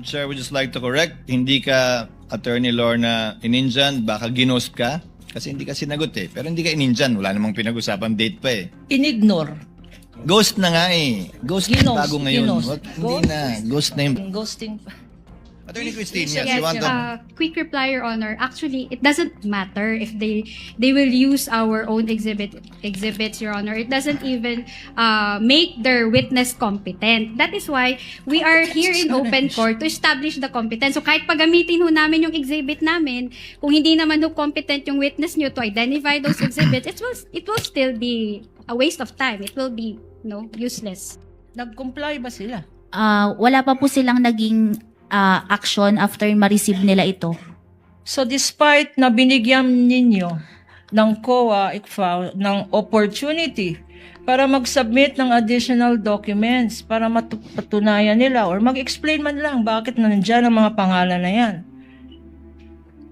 Sir, would just like to correct, hindi ka Attorney Lorna ininjan, baka ginost ka. Kasi hindi ka sinagot eh. Pero hindi ka ininjan, wala namang pinag-usapan date pa eh. Inignore. Ghost na nga eh. Ghost na Ginost, bago ngayon. ginost. Hindi na. Ghost na yung... Ghosting pa. Attorney Christine, yes, Yes, you want to... quick reply, Your Honor. Actually, it doesn't matter if they will use our own exhibits, Your Honor. It doesn't even make their witness competent. That is why we are here in open court to establish the competence. So kahit pagamitin ho namin yung exhibit namin, kung hindi naman ho competent yung witness nyo to identify those exhibits, it will still be a waste of time. It will be useless. Nag-comply ba sila? Wala pa po silang naging action after ma-receive nila ito. So despite na binigyan ninyo ng COA, ICFAO, ng opportunity para mag-submit ng additional documents para mapatunayan nila or mag-explain man lang bakit nandiyan ang mga pangalan na yan.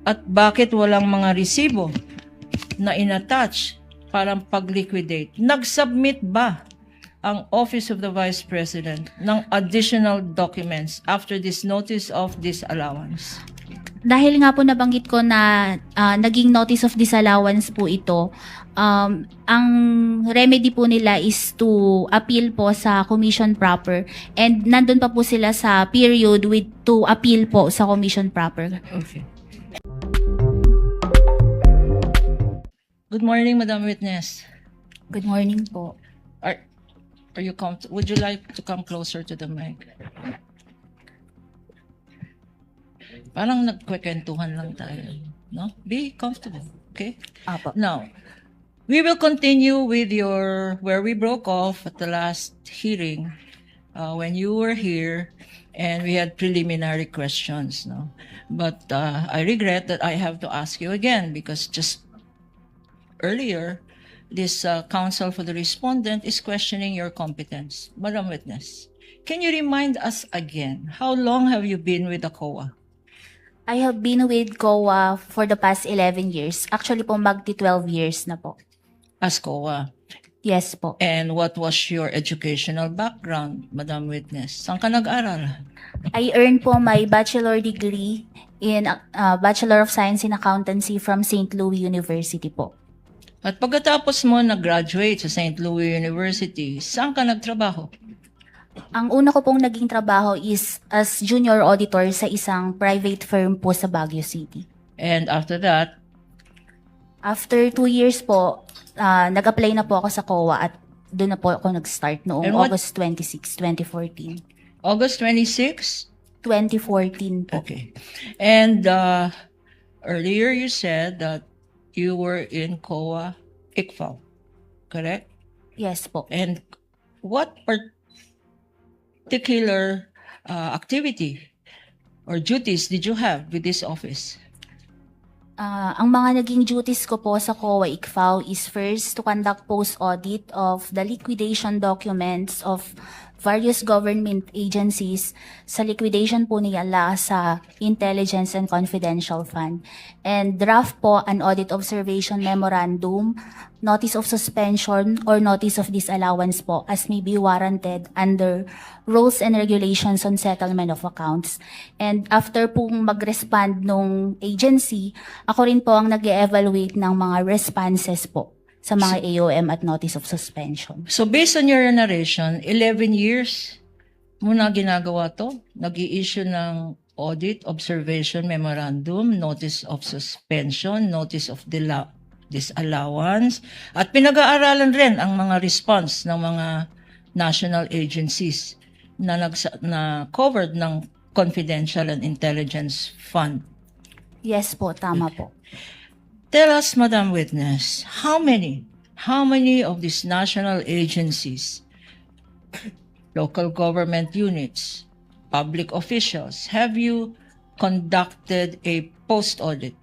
At bakit walang mga resibo na inattach para pag-liquidate. Nag-submit ba ang Office of the Vice President ng additional documents after this notice of disallowance? Dahil nga po nabanggit ko na naging notice of disallowance po ito, ang remedy po nila is to appeal po sa commission proper, and nandun pa po sila sa period with to appeal po sa commission proper. Okay. Good morning, Madam Witness. Good morning po. Are you would you like to come closer to the mic? Parang nagkwekwentuhan lang tayo, no? Be comfortable, okay? Apo. Now, we will continue with where we broke off at the last hearing, when you were here and we had preliminary questions, no? But I regret that I have to ask you again because just earlier, this counsel for the respondent is questioning your competence. Madam Witness, can you remind us again, how long have you been with the COA? I have been with COA for the past 11 years. Actually po, magti 12 years na po. As COA. Yes po. And what was your educational background, Madam Witness? Saan ka nag-aral? I earned po my bachelor degree in Bachelor of Science in Accountancy from St. Louis University po. At pagkatapos mo nag-graduate sa St. Louis University, saan ka nagtrabaho? Ang una ko pong naging trabaho is as junior auditor sa isang private firm po sa Baguio City. And after that, After 2 years po, nag-apply na po ako sa COA at doon na po ako nag-start noong August 26, 2014. August 26? 2014 po. Okay. And earlier you said that you were in COA ICFAO, correct? Yes po. And what particular activity or duties did you have with this office? Ang mga naging duties ko po sa COA ICFAO is first to conduct post-audit of the liquidation documents of various government agencies sa liquidation po nila sa Intelligence and Confidential Fund. And draft po an audit observation memorandum, notice of suspension or notice of disallowance po as may be warranted under rules and regulations on settlement of accounts. And after pong mag-respond nung agency, ako rin po ang nag-evaluate ng mga responses po sa mga AOM at notice of suspension. So based on your narration, 11 years mo na ginagawa to? Nag-i-issue ng audit, observation, memorandum, notice of suspension, notice of disallowance, at pinag-aaralan rin ang mga response ng mga national agencies na covered ng Confidential and Intelligence Fund. Yes po, tama po. Tell us, Madam Witness, how many of these national agencies, local government units, public officials, have you conducted a post-audit?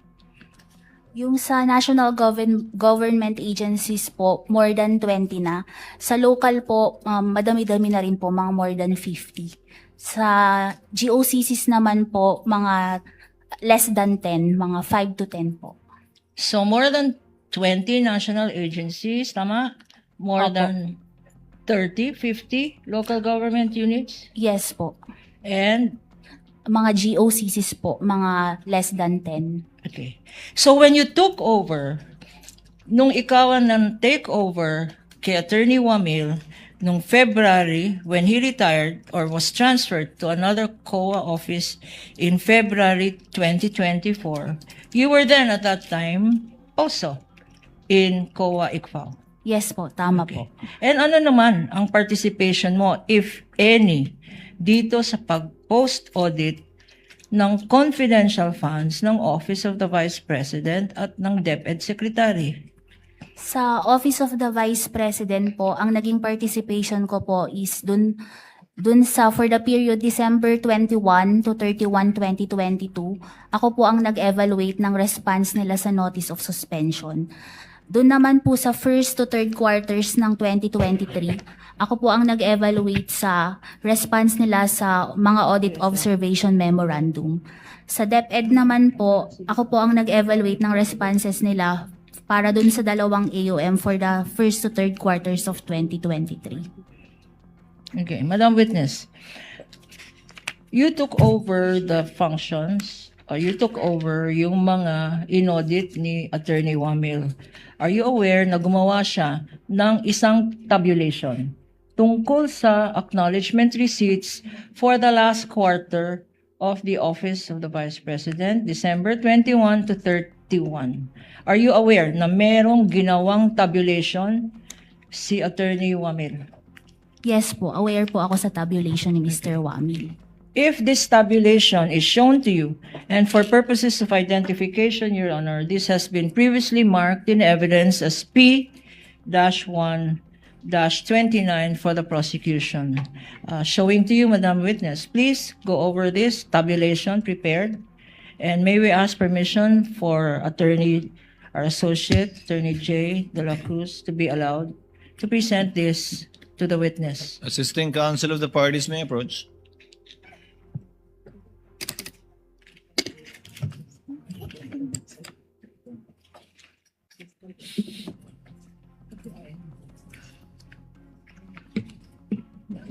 Yung sa national government agencies po, more than 20 na. Sa local po, madami-dami na rin po, mga more than 50. Sa GOCCs naman po, mga less than 10, mga 5 to 10 po. So more than 20 national agencies, tama? More Opo. than 30, 50 local government units? Yes po. And mga GOCCs po, mga less than 10. Okay. So when you took over, nung ikaw ang take over kay Attorney Wamil, nung February, when he retired or was transferred to another COA office in February 2024, you were then at that time also in COA ICFAO. Yes po, tama po. And ano naman ang participation mo, if any, dito sa pag-post-audit ng confidential funds ng Office of the Vice President at ng DepEd Secretary? Sa Office of the Vice President po, ang naging participation ko po is dun sa for the period December 21 to 31, 2022, ako po ang nag-evaluate ng response nila sa notice of suspension. Doon naman po sa first to third quarters ng 2023, ako po ang nag-evaluate sa response nila sa mga audit observation memorandum. Sa DepEd naman po, ako po ang nag-evaluate ng responses nila para dun sa dalawang AOM for the first to third quarters of 2023. Okay, Madam Witness, you took over the functions, or you took over yung mga inaudit ni Attorney Wamil. Are you aware na gumawa siya ng isang tabulation tungkol sa acknowledgement receipts for the last quarter of the Office of the Vice President, December 21 to 31? Are you aware na merong ginawang tabulation si Attorney Wamil? Yes po, aware po ako sa tabulation ni Mr. Wamil. If this tabulation is shown to you, and for purposes of identification, Your Honor, this has been previously marked in evidence as P-1-29 for the prosecution. Showing to you, Madam Witness, please go over this tabulation prepared. And may we ask permission for our associate, Attorney J. De La Cruz, to be allowed to present this to the witness. Assisting counsel of the parties may approach.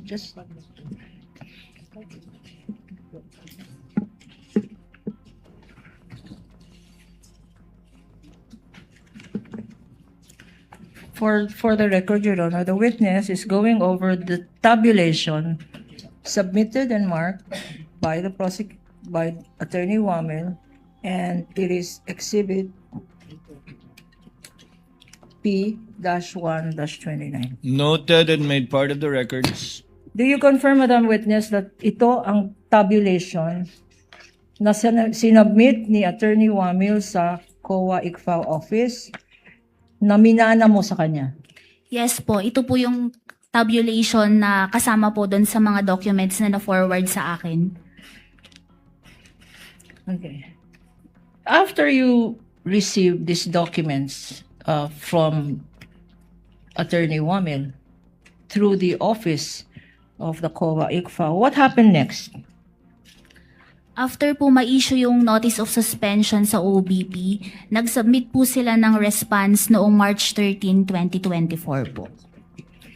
Just for the record, Your Honor, the witness is going over the tabulation submitted and marked by by Attorney Wamil, and it is Exhibit P-1-29. Noted and made part of the records. Do you confirm, Madam Witness, that ito ang tabulation na sinubmit ni Attorney Wamil sa COA ICFAO office na minana mo sa kanya? Yes po, ito po yung tabulation na kasama po doon sa mga documents na na-forward sa akin. Okay. After you received these documents from Attorney Wamil through the office of the COA ICFAO, what happened next? After po ma-issue yung notice of suspension sa OBP, nag-submit po sila ng response noong March 13, 2024 po.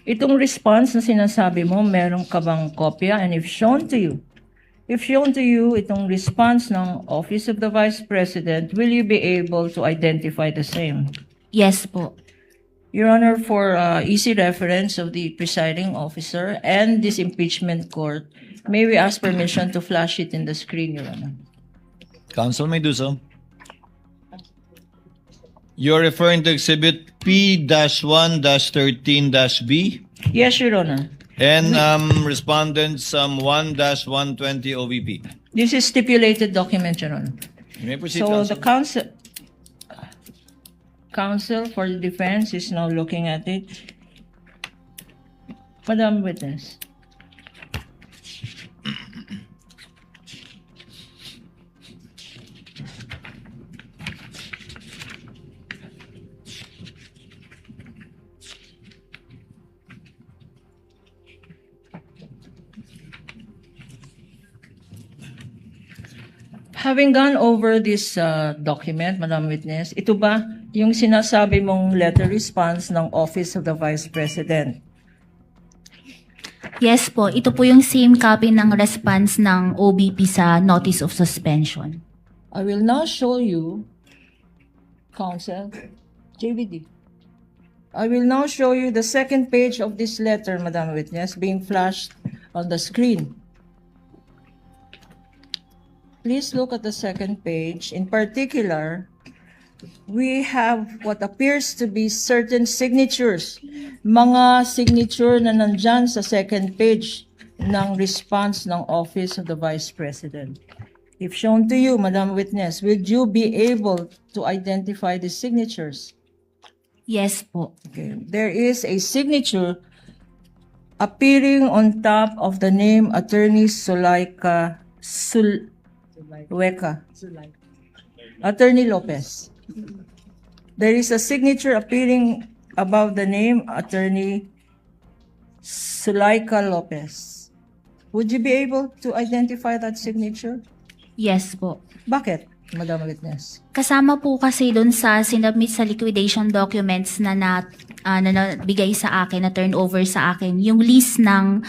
Itong response na sinasabi mo, meron ka bang kopya? And if shown to you, itong response ng Office of the Vice President, will you be able to identify the same? Yes po. Your Honor, for easy reference of the presiding officer and this impeachment court, may we ask permission to flash it in the screen, Your Honor? Counsel may do so. You're referring to Exhibit P-1-13-B Yes, Your Honor. and Respondents 1-120 OVP. This is stipulated document, Your Honor. You may proceed, So counsel. the counsel for the defense is now looking at it. Madam Witness. Having gone over this document, Madam Witness, ito ba yung sinasabi mong letter response ng Office of the Vice President? Yes po, ito po yung same copy ng response ng OBP sa Notice of Suspension. I will now show you, Counsel, JVD. I will now show you the second page of this letter, Madam Witness, being flashed on the screen. Please look at the second page. In particular, we have what appears to be certain signatures. Mga signature na nandyan sa second page ng response ng Office of the Vice President. If shown to you, Madam Witness, would you be able to identify the signatures? Yes po. Okay. There is a signature appearing on top of the name Attorney Sulaika Sulweka. Attorney Lopez. There is a signature appearing above the name Attorney Sulaika Lopez. Would you be able to identify that signature? Yes po. Bakit, Madam Witness? Kasama po kasi doon sa sinubmit sa liquidation documents na nabigay sa akin, na turnover sa akin, yung list ng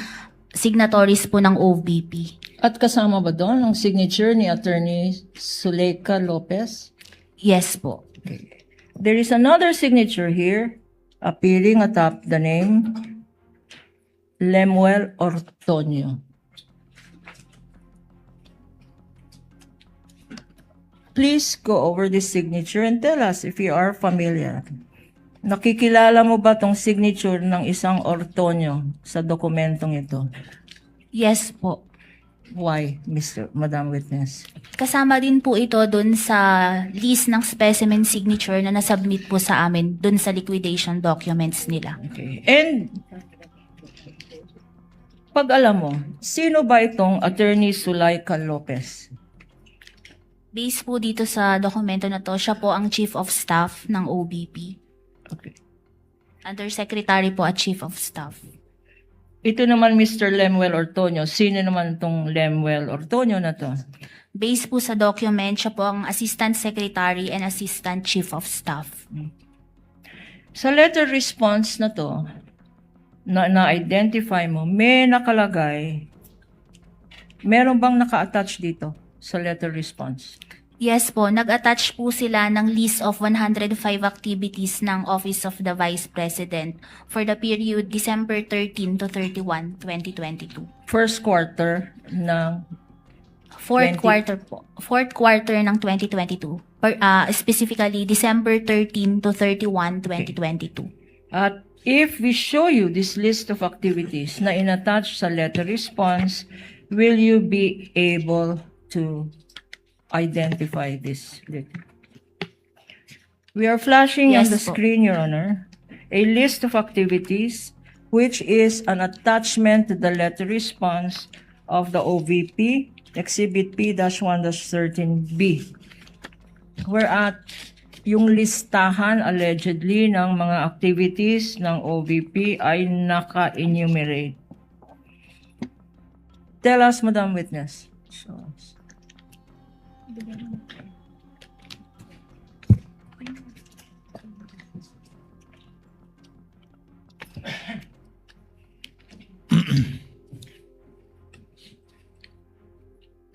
signatories po ng OVP. At kasama ba doon ang signature ni Attorney Suleika Lopez? Yes po. There is another signature here appearing atop the name Lemuel Ortonio. Please go over this signature and tell us if you are familiar. Nakikilala mo ba tong signature ng isang Ortonio sa dokumentong ito? Yes po. Why, Madam Witness? Kasama din po ito doon sa list ng specimen signature na nasubmit po sa amin doon sa liquidation documents nila. Okay. And pag alam mo, sino ba itong Attorney Sulaika Lopez? Based po dito sa dokumento na to, siya po ang Chief of Staff ng OBP. Okay. Undersecretary po at Chief of Staff. Ito naman Mr. Lemuel Ortonio. Sino naman itong Lemuel Ortonio na to? Based po sa document, siya po ang Assistant Secretary and Assistant Chief of Staff. Sa letter response na to, na-identify mo, may nakalagay, meron bang naka-attach dito sa letter response? Yes po, nag-attach po sila ng list of 105 activities ng Office of the Vice President for the period December 13 to 31, 2022. First quarter ng Fourth 20 quarter ng 2022. Specifically, December 13 to 31, 2022. At if we show you this list of activities na inattach sa letter response, will you be able to identify this? We are flashing on Yes, the po. screen, Your Honor, a list of activities which is an attachment to the letter response of the OVP, Exhibit P-1-13B. Whereat yung listahan allegedly ng mga activities ng OVP ay naka-enumerate. Tell us, Madam Witness.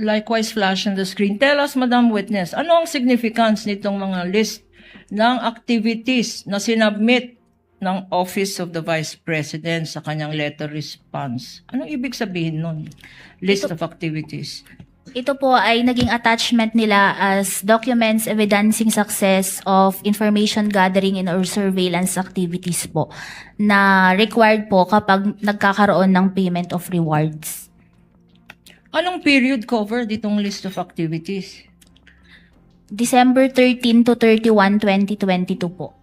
Likewise, flash on the screen. Tell us, Madam Witness, ano ang significance nitong mga list ng activities na sinubmit ng Office of the Vice President sa kanyang letter response? Anong ibig sabihin nun? List of activities. Ito po ay naging attachment nila as documents evidencing success of information gathering and or surveillance activities po na required po kapag nagkakaroon ng payment of rewards. Anong period cover ditong list of activities? December 13 to 31, 2022 po.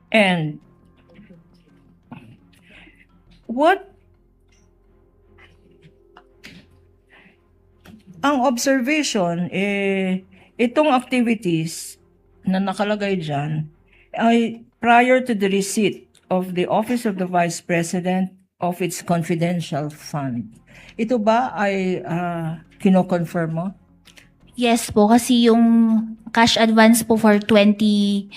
And what ang observation, itong activities na nakalagay dyan ay prior to the receipt of the Office of the Vice President of its confidential fund. Ito ba ay kino-confirm mo? Yes po, kasi yung cash advance po for 2022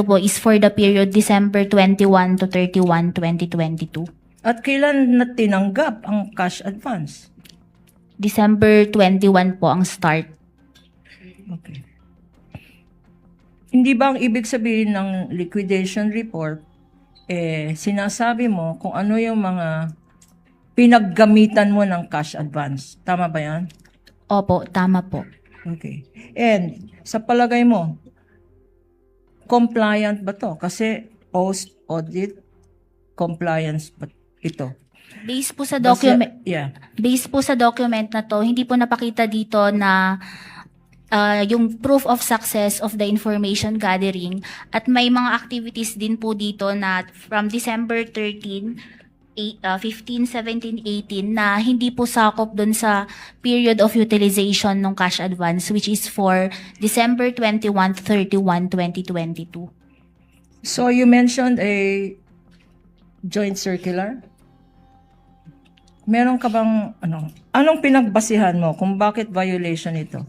po is for the period December 21 to 31, 2022. At kailan na tinanggap ang cash advance? December 21 po ang start. Okay. Hindi ba ang ibig sabihin ng liquidation report, sinasabi mo kung ano yung mga pinaggamitan mo ng cash advance? Tama ba yan? Opo, tama po. Okay. And sa palagay mo, compliant ba to? Kasi post-audit compliance ba ito? Based po sa document, Yeah. based po sa document na to, hindi po napakita dito na yung proof of success of the information gathering at may mga activities din po dito na from December 13, 15, 17, 18 na hindi po sakop dun sa period of utilization ng cash advance which is for December 21, 31, 2022. So you mentioned a joint circular? Meron ka bang anong pinagbasihan mo kung bakit violation ito?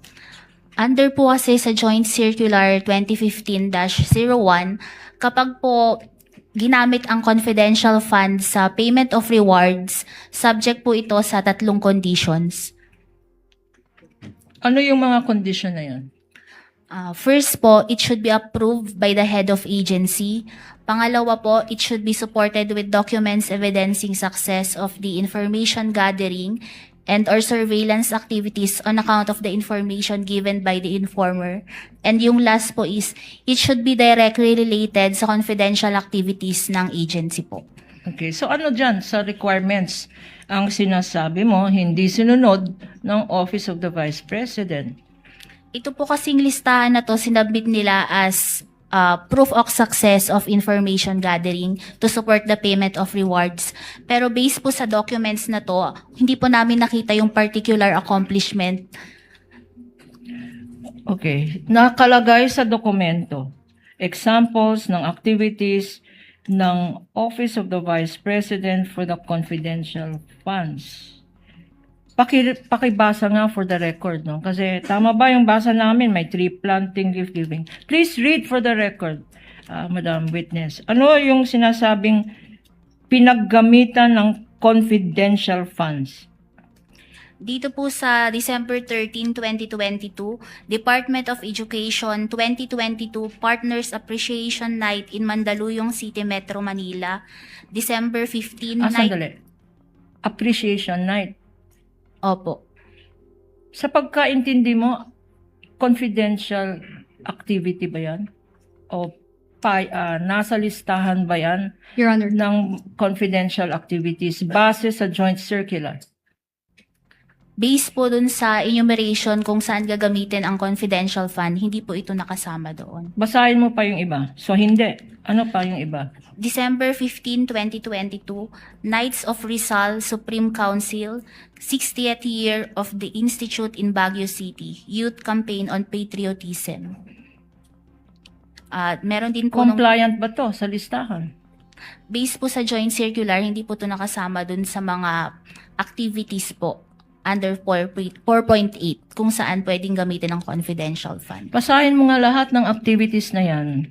Under po kasi sa Joint Circular 2015-01, kapag po ginamit ang confidential fund sa payment of rewards, subject po ito sa 3 conditions. Ano yung mga condition na yan? First po, it should be approved by the head of agency. Pangalawa po, it should be supported with documents evidencing success of the information gathering and or surveillance activities on account of the information given by the informer. And yung last po is, it should be directly related sa confidential activities ng agency po. Okay, so ano dyan sa requirements ang sinasabi mo hindi sinunod ng Office of the Vice President? Ito po kasing listahan na to, sinabit nila as proof of success of information gathering to support the payment of rewards. Pero based po sa documents na to, hindi po namin nakita yung particular accomplishment. Okay, nakalagay sa dokumento examples ng activities ng Office of the Vice President for the confidential funds. Pakibasa nga for the record, no? Kasi tama ba yung basa namin, may tree planting, gift giving. Please read for the record, Madam Witness. Ano yung sinasabing pinaggamitan ng confidential funds? Dito po sa December 13, 2022, Department of Education 2022 Partners Appreciation Night in Mandaluyong City, Metro Manila. December 15, Sandali. Appreciation Night. Opo. Sa pagkaintindi mo, confidential activity ba yan? O nasa listahan ba yan Your Honor. ng confidential activities base sa joint circular? Based po dun sa enumeration kung saan gagamitin ang confidential fund, hindi po ito nakasama doon. Basahin mo pa yung iba. So, hindi. Ano pa yung iba? December 15, 2022, Knights of Rizal Supreme Council, 60th year of the Institute in Baguio City, Youth Campaign on Patriotism. Meron din po Compliant ba to sa listahan? based po sa joint circular, hindi po ito nakasama dun sa mga activities po under 4.8 kung saan pwedeng gamitin ang confidential fund. Basahin mo nga lahat ng activities na yan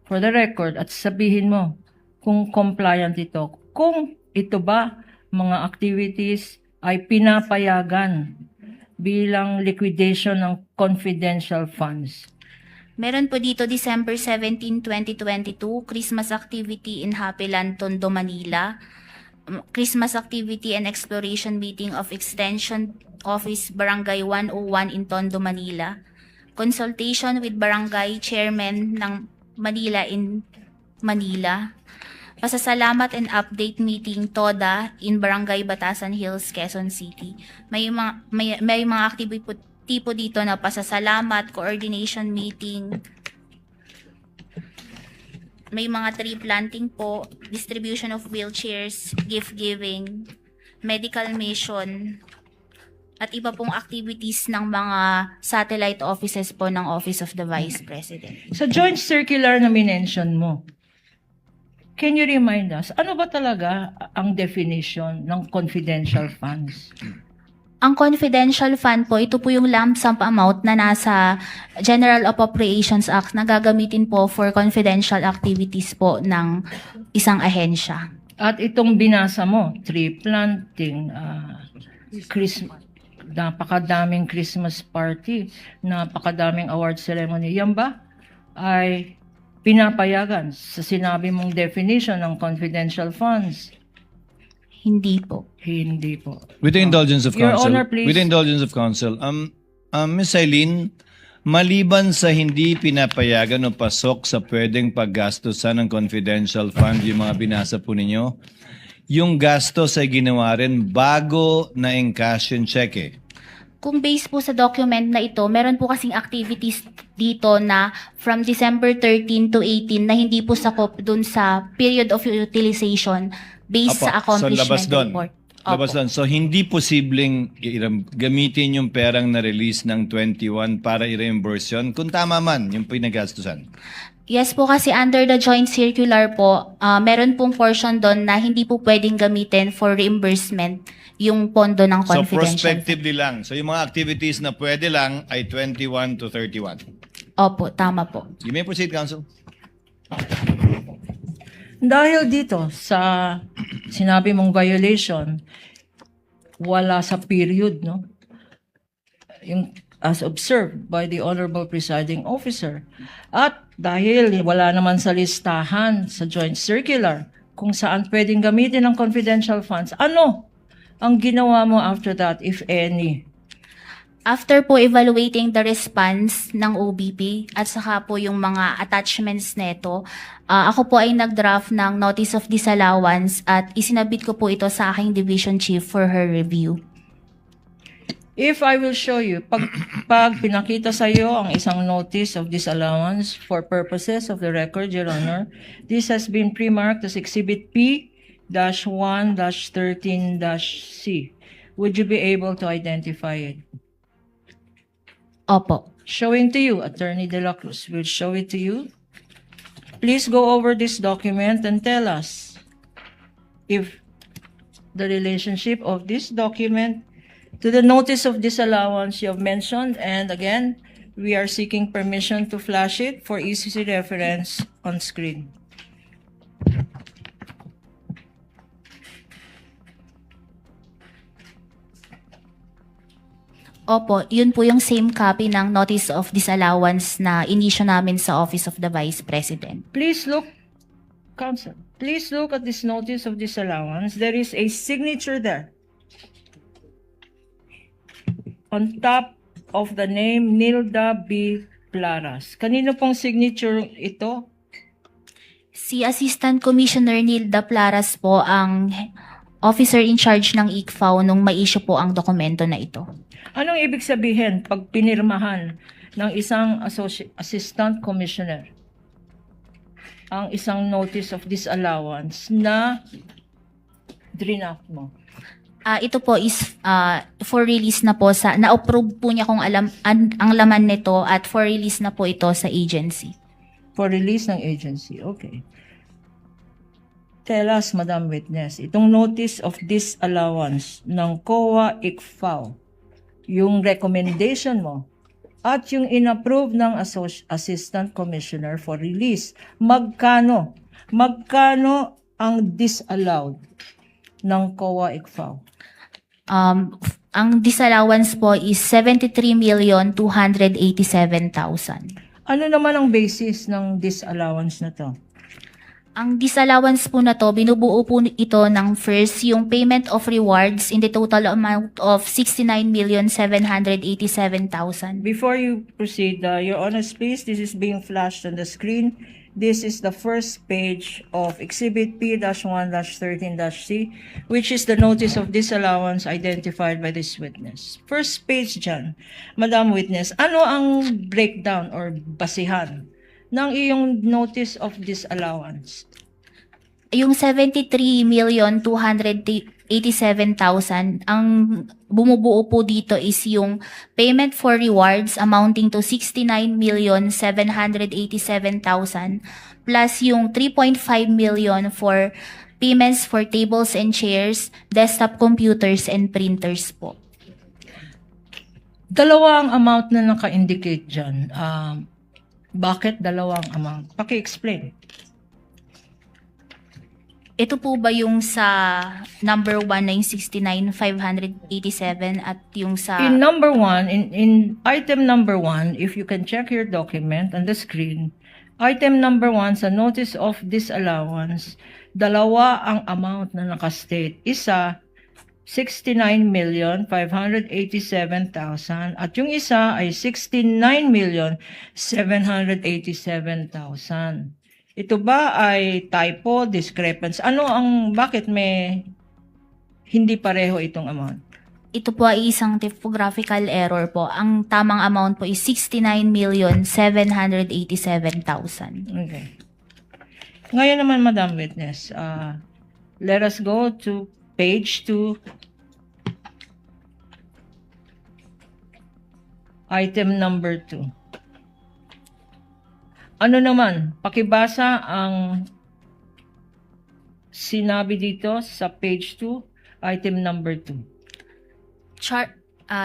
for the record at sabihin mo kung compliant ito. Kung ito ba mga activities ay pinapayagan bilang liquidation ng confidential funds. Meron po dito December 17, 2022, Christmas activity in Happy Land, Tondo, Manila. Christmas activity and exploration meeting of Extension Office Barangay 101 in Tondo, Manila. Consultation with Barangay Chairman ng Manila in Manila. Pasasalamat and update meeting TODA in Barangay Batasan Hills, Quezon City. May mga activity po dito na pasasalamat, coordination meeting. May mga tree planting po, distribution of wheelchairs, gift giving, medical mission, at iba pong activities ng mga satellite offices po ng Office of the Vice President. Sa joint circular na minention mo, can you remind us, ano ba talaga ang definition ng confidential funds? Ang confidential fund po, ito po yung lump sum amount na nasa General Appropriations Act na gagamitin po for confidential activities po ng isang ahensya. At itong binasa mo, tree planting, Christmas, napakadaming Christmas party, napakadaming award ceremony. Yan ba ay pinapayagan sa sinabi mong definition ng confidential funds? Hindi po. Hindi po. With the indulgence of Your counsel. Honor, please. With the indulgence of counsel. Ms. Eileen, maliban sa hindi pinapayagan o pasok sa pwedeng paggastosan ng confidential fund yung mga binasa po ninyo, yung gastos ay ginawa rin bago na encash yung cheque. Kung based po sa document na ito, meron po kasing activities dito na from December 13 to 18 na hindi po sakop dun sa period of utilization based Apo, sa accomplishment so labas doon. report. Labas doon. So hindi posibleng gamitin yung perang na-release ng 21 para i-reimburse yun kung tama man yung pinagastusan. Yes po, kasi under the joint circular po, meron pong portion doon na hindi po pwedeng gamitin for reimbursement yung pondo ng So confidential. prospectively lang. So yung mga activities na pwede lang ay 21 to 31. Opo, tama po. You may proceed, counsel. Dahil dito sa sinabi mong violation, wala sa period, no? Yung as observed by the Honorable Presiding Officer. At dahil wala naman sa listahan sa joint circular kung saan pwedeng gamitin ang confidential funds, ano ang ginawa mo after that, if any? After po evaluating the response ng OBP at saka po yung mga attachments neto, ako po ay nag-draft ng notice of disallowance at isinabit ko po ito sa aking division chief for her review. If I will show you, pag pinakita sa iyo ang isang notice of disallowance for purposes of the record, Your Honor, this has been pre-marked as Exhibit P-1-13-C. Would you be able to identify it? Opo. Showing to you, Attorney De La Cruz will show it to you. Please go over this document and tell us if the relationship of this document to the notice of disallowance you have mentioned, and again, we are seeking permission to flash it for easy reference on screen. Opo, yun po yung same copy ng notice of disallowance na inisyo namin sa Office of the Vice President. Please look, Counsel, please look at this notice of disallowance. There is a signature there on top of the name Nilda B. Plaras. Kanino pong signature ito? Si Assistant Commissioner Nilda Plaras po ang officer in charge ng ICFAO nung ma-issue po ang dokumento na ito. Anong ibig sabihin pag pinirmahan ng isang assistant commissioner ang isang notice of disallowance na draft mo? Ito po is for release na po sa na-approve po niya kung ang laman nito at for release na po ito sa agency. For release ng agency. Okay. Tell us, Madam Witness, itong notice of disallowance ng COA ICFAO, yung recommendation mo, at yung inapprove ng Assistant Commissioner for release, magkano? Magkano ang disallowed ng COA ICFAO? Ang disallowance po is 73,287,000. Ano naman ang basis ng disallowance na to? Ang disallowance po na to, binubuo po ito ng first, yung payment of rewards in the total amount of 69,787,000. Before you proceed, Your Honor, please, this is being flashed on the screen. This is the first page of Exhibit P-1-13-C, which is the notice of disallowance identified by this witness. First page dyan, Madam Witness, ano ang breakdown or basihan ng iyong notice of disallowance? Yung 73,287,000, ang bumubuo po dito is yung payment for rewards amounting to 69,787,000 plus yung 3.5 million for payments for tables and chairs, desktop computers, and printers po. Dalawa ang amount na naka-indicate dyan. Bakit dalawang amount? Paki-explain. Ito po ba yung sa number 1 na yung 69,587 at yung sa... In number 1, in item number 1, if you can check your document on the screen, item number 1 sa notice of disallowance, dalawa ang amount na nakastate. Isa, 69,587,000 at yung isa ay 69,787,000. Ito ba ay typo, discrepancy? Bakit may hindi pareho itong amount? Ito po ay isang typographical error po. Ang tamang amount po is 69,787,000. Okay. Ngayon naman, Madam Witness, let us go to page 2, item number 2. Ano naman, pakibasa ang sinabi dito sa page 2, item number 2.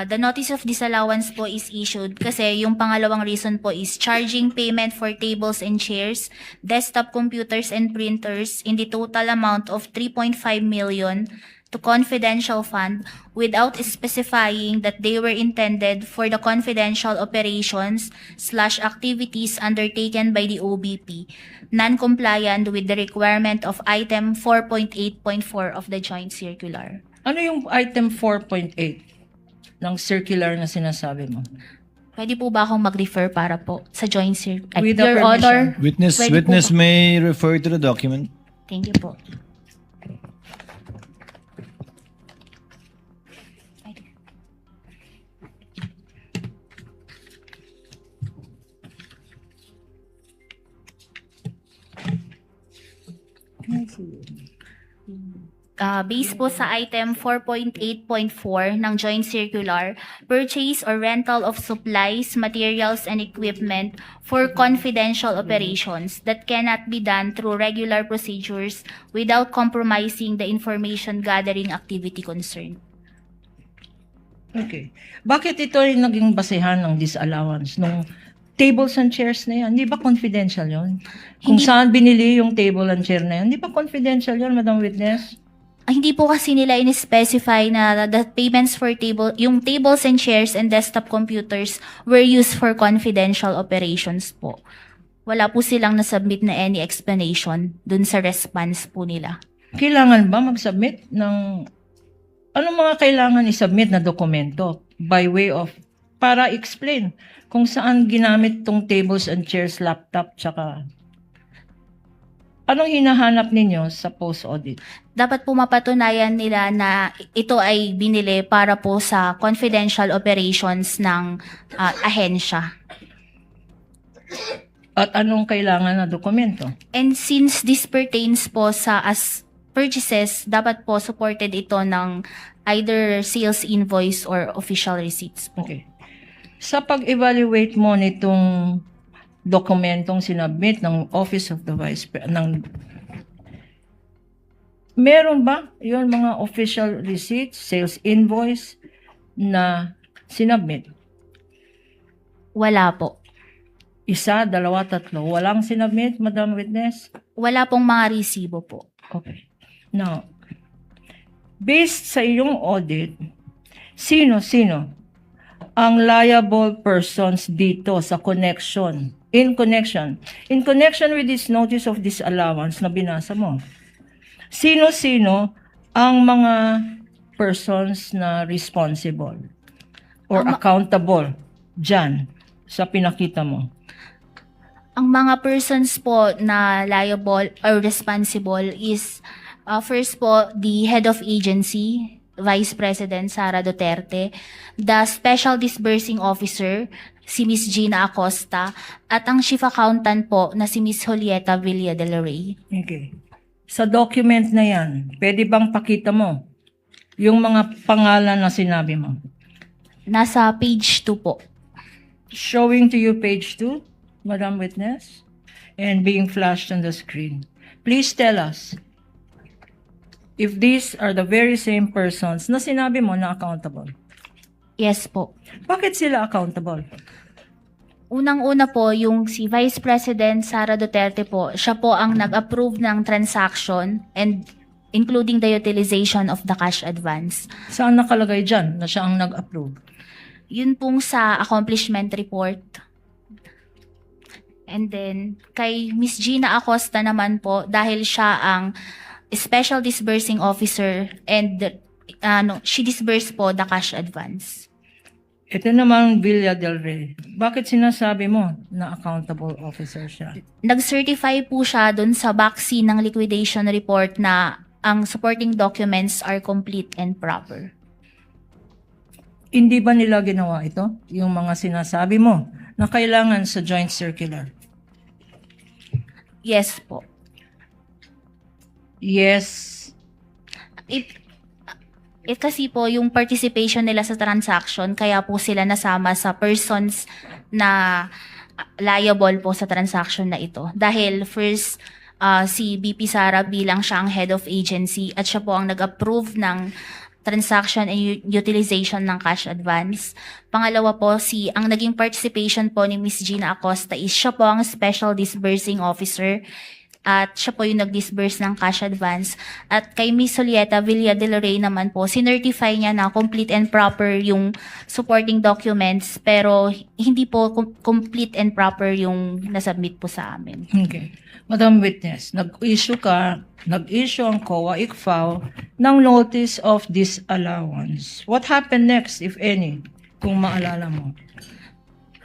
The notice of disallowance po is issued kasi yung pangalawang reason po is charging payment for tables and chairs, desktop computers and printers in the total amount of 3.5 million to confidential fund without specifying that they were intended for the confidential operations/activities undertaken by the OBP, non-compliant with the requirement of item 4.8.4 of the joint circular. Ano yung item 4.8 ng circular na sinasabi mo? Pwede po ba akong mag-refer para po sa joint circular? With the Your permission. Honor, Witness Pwede po witness may refer to the document. thank you po. Based po sa item 4.8.4 ng Joint Circular, purchase or rental of supplies, materials, and equipment for confidential operations that cannot be done through regular procedures without compromising the information gathering activity concerned. Okay. Bakit ito ay naging basehan ng disallowance nung tables and chairs na yan? Di ba confidential yon? Kung saan binili yung table and chair na yan, di ba confidential yon, Madam Witness? Hindi po kasi nila in-specify na the payments for yung tables and chairs and desktop computers were used for confidential operations po. Wala po silang nasubmit na any explanation dun sa response po nila. Kailangan ba mag-submit ng... Anong mga kailangan i-submit na dokumento by way of... Para explain kung saan ginamit tong tables and chairs, laptop, tsaka... Anong hinahanap ninyo sa post-audit? Dapat po mapatunayan nila na ito ay binili para po sa confidential operations ng ahensya. At anong kailangan na dokumento? And since this pertains po sa as purchases, dapat po supported ito ng either sales invoice or official receipts po. Okay. Sa pag-evaluate mo nitong dokumentong sinabmit ng Office of the Vice President, meron ba yung mga official receipts, sales invoice na sinabmit? Wala po. Isa, dalawa, tatlo. Walang sinabmit, Madam Witness? Wala pong mga resibo po. Okay. Now, based sa iyong audit, sino-sino ang liable persons dito sa in connection with this notice of disallowance na binasa mo? Sino-sino ang mga persons na responsible or accountable dyan sa pinakita mo? Ang mga persons po na liable or responsible is first po the head of agency, Vice President Sara Duterte, the Special Disbursing Officer, si Miss Gina Acosta, at ang Chief Accountant po na si Miss Julieta Villa del Rey. Okay. Sa document na yan, pwede bang pakita mo yung mga pangalan na sinabi mo? Nasa page 2 po. Showing to you page 2, Madam Witness, and being flashed on the screen. Please tell us if these are the very same persons na sinabi mo na accountable. Yes po. Bakit sila accountable? Unang-una po, yung si Vice President Sara Duterte po, siya po ang nag-approve ng transaction and including the utilization of the cash advance. Saan nakalagay dyan na siya ang nag-approve? Yun pong sa accomplishment report. And then, kay Miss Gina Acosta naman po, dahil siya ang Special Disbursing Officer and she disbursed po the cash advance. Ito naman Villa del Rey. Bakit sinasabi mo na accountable officer siya? Nag-certify po siya dun sa backseat ng liquidation report na ang supporting documents are complete and proper. Hindi ba nila ginawa ito? Yung mga sinasabi mo na kailangan sa joint circular? Yes po. Yes. Kasi po yung participation nila sa transaction, kaya po sila nasama sa persons na liable po sa transaction na ito. Dahil first, si BP Sara bilang siya ang head of agency at siya po ang nag-approve ng transaction and utilization ng cash advance. Pangalawa po, ang naging participation po ni Miss Gina Acosta is siya po ang special disbursing officer at siya po yung nag-disburse ng cash advance. At kay Miss Julieta Villa del Rey naman po, sinertify niya na complete and proper yung supporting documents pero hindi po complete and proper yung nasubmit po sa amin. Okay. Madam Witness, nag-issue ang COA ICFAO ng notice of disallowance. What happened next, if any, kung maalala mo?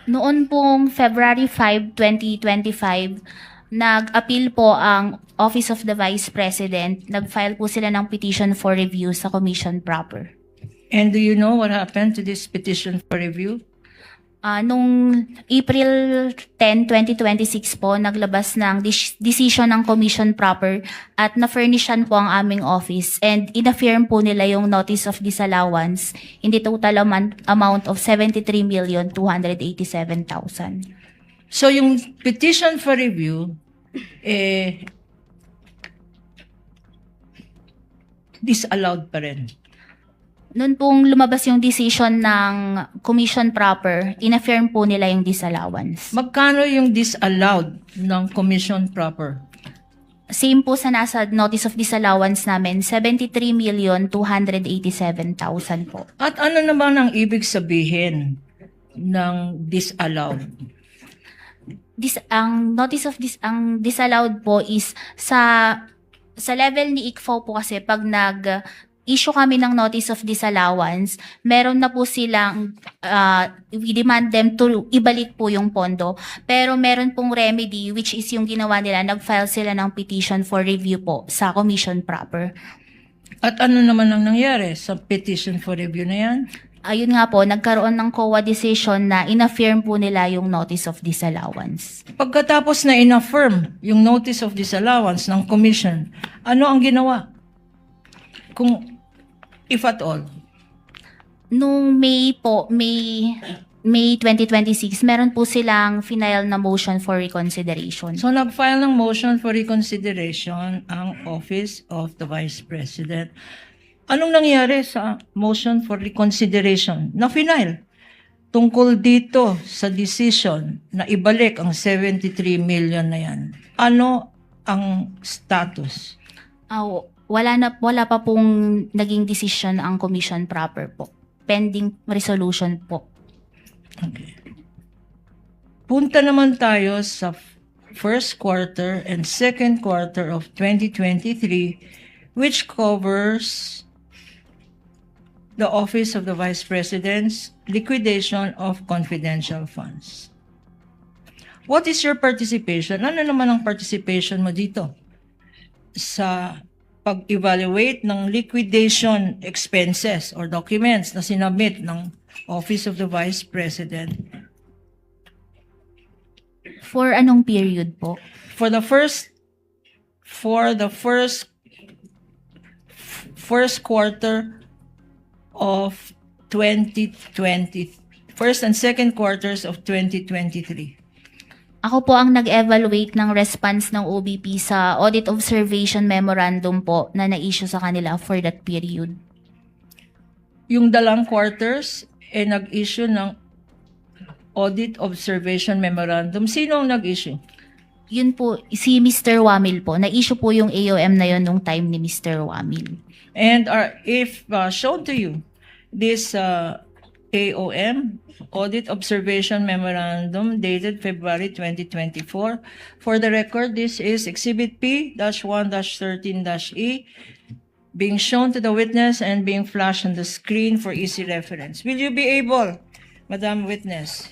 Noon pong February 5, 2025, nag-appeal po ang Office of the Vice President. Nag-file po sila ng petition for review sa Commission proper. And do you know what happened to this petition for review? Nung April 10, 2026 po, naglabas ng decision ng Commission proper at na-furnishan po ang aming office and inaffirm po nila yung notice of disallowance in the total amount of 73,287,000. So yung petition for review, disallowed pa rin. Noon pong lumabas yung decision ng Commission proper, inaffirm po nila yung disallowance. Magkano yung disallowed ng commission proper? Same po sa nasa notice of disallowance namin, 73,287,000 po. At ano naman ang ibig sabihin ng disallowed? Ang notice of ang disallowed po is sa level ni ICFAO po kasi pag issue kami ng notice of disallowance, meron na po silang, we demand them to ibalik po yung pondo. Pero meron pong remedy, which is yung ginawa nila, nag-file sila ng petition for review po sa Commission proper. At ano naman ang nangyari sa petition for review na yan? Ayun nga po, nagkaroon ng COA decision na inaffirm po nila yung notice of disallowance. Pagkatapos na inaffirm yung notice of disallowance ng commission, ano ang ginawa? If at all. Nung May 2026, meron po silang final na motion for reconsideration. So nag-file ng motion for reconsideration ang Office of the Vice President. Anong nangyari sa motion for reconsideration na final? Tungkol dito sa decision na ibalik ang 73 million na yan. Ano ang status? Wala pa pong naging decision ang Commission proper po. Pending resolution po. Okay. Punta naman tayo sa first quarter and second quarter of 2023, which covers the Office of the Vice President's liquidation of confidential funds. What is your participation? Ano naman ang participation mo dito sa pag-evaluate ng liquidation expenses or documents na sinabit ng Office of the Vice President? For anong period po? For the first quarter of 2020, first and second quarters of 2023. Ako po ang nag-evaluate ng response ng OBP sa Audit Observation Memorandum po na na-issue sa kanila for that period. Yung dalang quarters, nag-issue ng Audit Observation Memorandum. Sino ang nag-issue? Yun po, si Mr. Wamil po. Na-issue po yung AOM na yun nung time ni Mr. Wamil. And if shown to you, this AOM, Audit Observation Memorandum dated February 2024, for the record, this is Exhibit P-1-13-E, being shown to the witness and being flashed on the screen for easy reference. Will you be able, Madam Witness,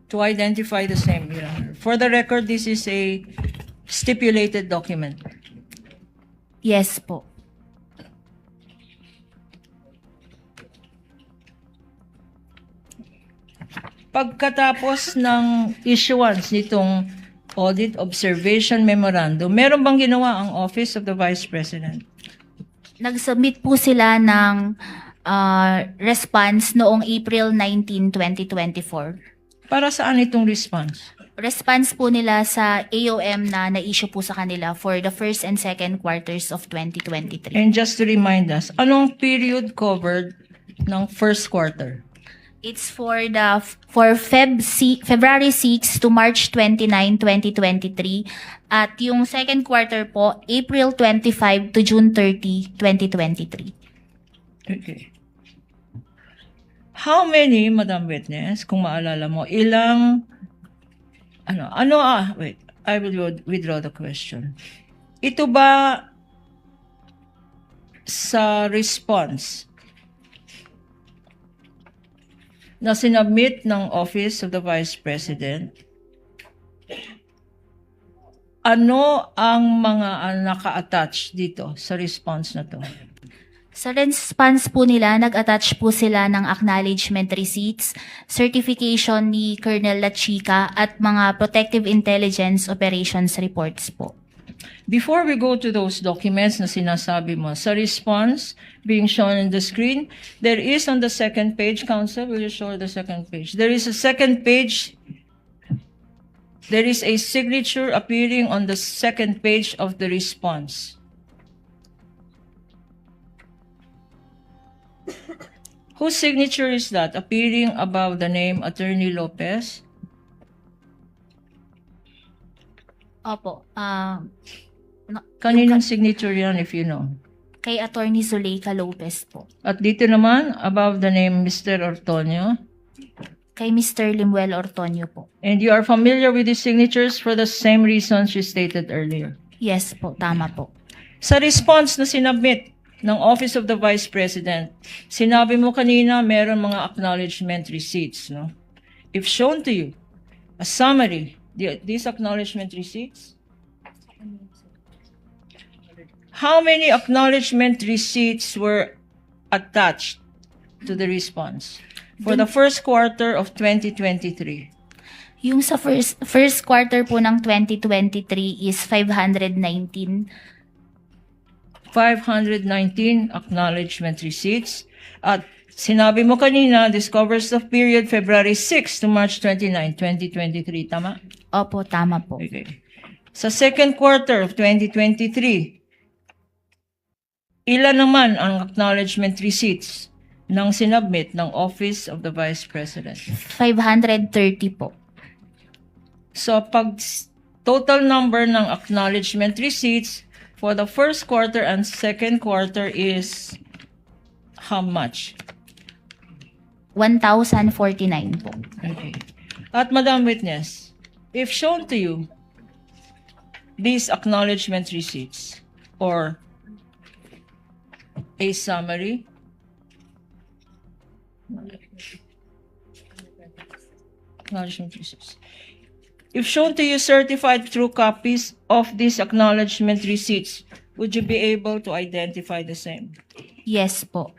to identify the same? Your Honor? For the record, this is a stipulated document. Yes po. Pagkatapos ng issuance nitong Audit Observation Memorandum, meron bang ginawa ang Office of the Vice President? Nag-submit po sila ng response noong April 19, 2024. Para saan itong response? Response po nila sa AOM na na-issue po sa kanila for the first and second quarters of 2023. And just to remind us, anong period covered ng first quarter? It's for February 6 to March 29, 2023. At yung second quarter po, April 25 to June 30, 2023. Okay. How many, Madam Witness, kung maalala mo, ilang, wait, I will withdraw the question. Ito ba sa response na sinubmit ng Office of the Vice President, ano ang mga naka-attach dito sa response na to? Sa response po nila, nag-attach po sila ng acknowledgement receipts, certification ni Colonel Lachica at mga protective intelligence operations reports po. Before we go to those documents na sinasabi mo, sa response being shown on the screen, there is on the second page, Counsel, will you show the second page? There is a second page. There is a signature appearing on the second page of the response. Whose signature is that appearing above the name Attorney Lopez? Opo. Kaninong signature yan if you know? Kay Attorney Zuleika Lopez po. At dito naman, above the name Mr. Ortonio. Kay Mr. Limuel Ortonio po. And you are familiar with these signatures for the same reasons you stated earlier. Yes po, tama po. Sa response na sinubmit ng Office of the Vice President, sinabi mo kanina meron mga acknowledgement receipts, no? If shown to you, a summary, these acknowledgement receipts, how many acknowledgement receipts were attached to the response for the first quarter of 2023? Yung sa first quarter po ng 2023 is 519. 519 acknowledgement receipts. At sinabi mo kanina, this covers the period February 6 to March 29, 2023. Tama? Opo, tama po. Okay. Sa second quarter of 2023, ilan naman ang acknowledgement receipts ng sinubmit ng Office of the Vice President? 530 po. So, pag total number ng acknowledgement receipts for the first quarter and second quarter is how much? 1,049 po. Okay. At Madam Witness, if shown to you these acknowledgement receipts or a summary, acknowledgement receipts. If shown to you certified true copies of these acknowledgement receipts, would you be able to identify the same? Yes po.